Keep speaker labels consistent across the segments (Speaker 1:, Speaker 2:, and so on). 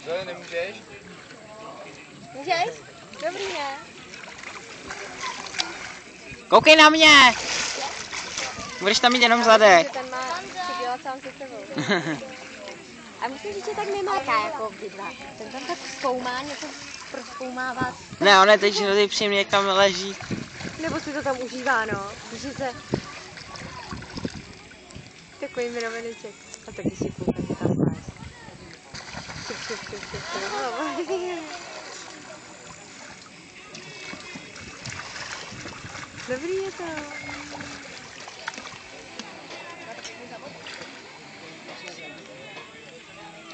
Speaker 1: Co, nemůžeš?
Speaker 2: Můžeš? Dobrý, ne?
Speaker 3: Koukej na mě! Budeš tam mít jenom zadek.
Speaker 2: Ten má si dělat sám se sebou. A musím říct, že tak nemáká jako obydva. Ten tam tak zkoumá, něco prozkoumává.
Speaker 3: Ne, on je teď hrozně příjemně, jak tam leží.
Speaker 2: Nebo si to tam užívá, no. Že se... Takový mraveneček. A taky si koukám, že tam máš. Dobrý je to.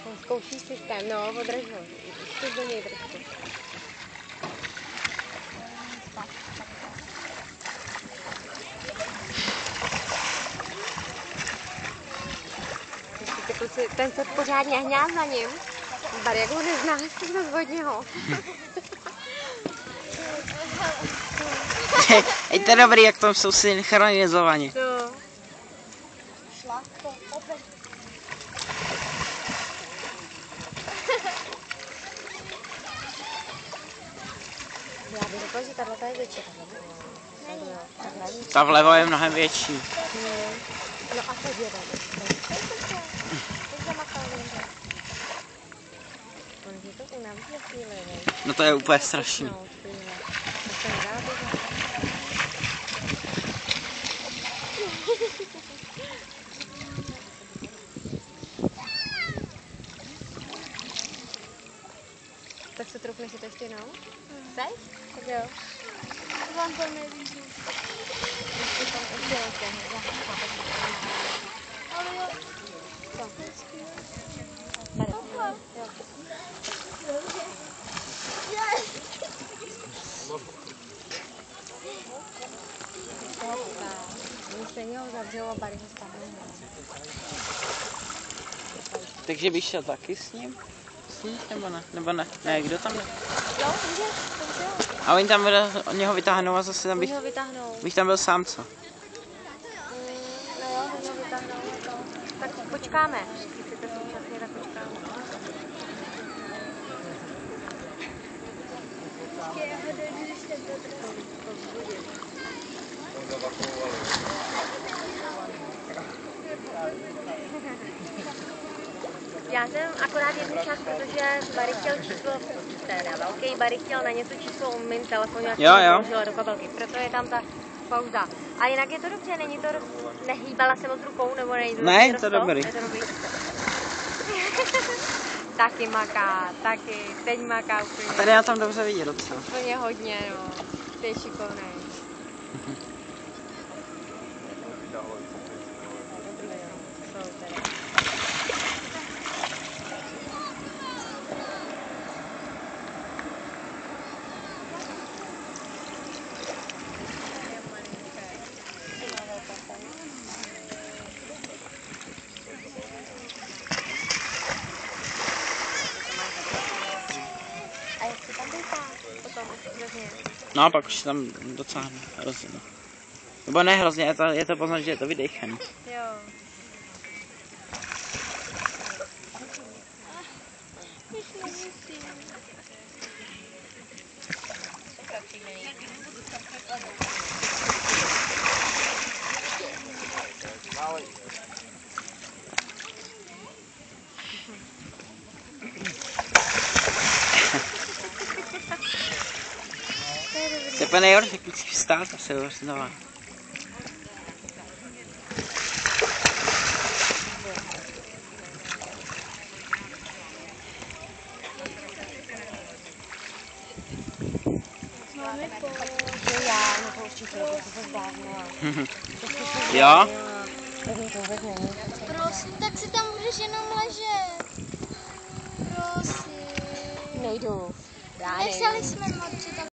Speaker 2: On zkouší systém, no, održ ho. Zkus do něj trošku. Ten se pořádně hňá za ním. Bar, jak ho neznáš, tak zazvod něho.
Speaker 3: Hej, to je dobrý, jak tam jsou synchronizovaní.
Speaker 2: No. Já bych řekla, že tahle je větší.
Speaker 3: Ta vlevo je mnohem větší.
Speaker 2: No a teď je tady.
Speaker 3: No to je úplně strašný.
Speaker 2: Tak se troufneš si to ještě jednou? Chceš? Tak jo.
Speaker 4: Vám to nevíc. Ale jo.
Speaker 2: Co?
Speaker 3: Takže bych šel taky s ním? S ním nebo ne? Nebo ne? Ne, kdo tam jde?
Speaker 2: Jo, můžeš, to jo.
Speaker 3: A oni tam od něho vytáhnou a zase tam bych tam byl sám, co?
Speaker 2: No jo, oni ho vytáhnou a to. Tak počkáme. Když chcete současně, tak počkáme. Já jsem akorát jednu čas, protože Barry chtěl číslo, teda velký Barry chtěl na něco číslo o mým telefonu, já jsem vložila do kabelky, proto je tam ta pauza. A jinak je to dobře, není to, nehýbala jsem moc rukou, nebo není to
Speaker 3: ne, je to dobrý.
Speaker 2: Je to dobrý. Taky maká, taky, teď maká úplně.
Speaker 3: A tady já tam dobře vidět docela.
Speaker 2: Úplně hodně, no, ty je šikovnej. A jak si tam dejká potom hrozně?
Speaker 3: No a pak už tam docela hrozně. Nebo ne hrozně, je to poznat, že je to vydechaný.
Speaker 2: Jo.
Speaker 4: Už nemusím.
Speaker 3: To je úplně nejhorší, jak vždycky vstát a se znova.
Speaker 4: Máme po...
Speaker 2: Já, no to určitě, to se zdávno.
Speaker 3: Jo?
Speaker 4: Prosím, tak si tam můžeš jenom ležet. Prosím.
Speaker 2: Nejdu. Já nejdu.
Speaker 4: Nechtěli jsme moc.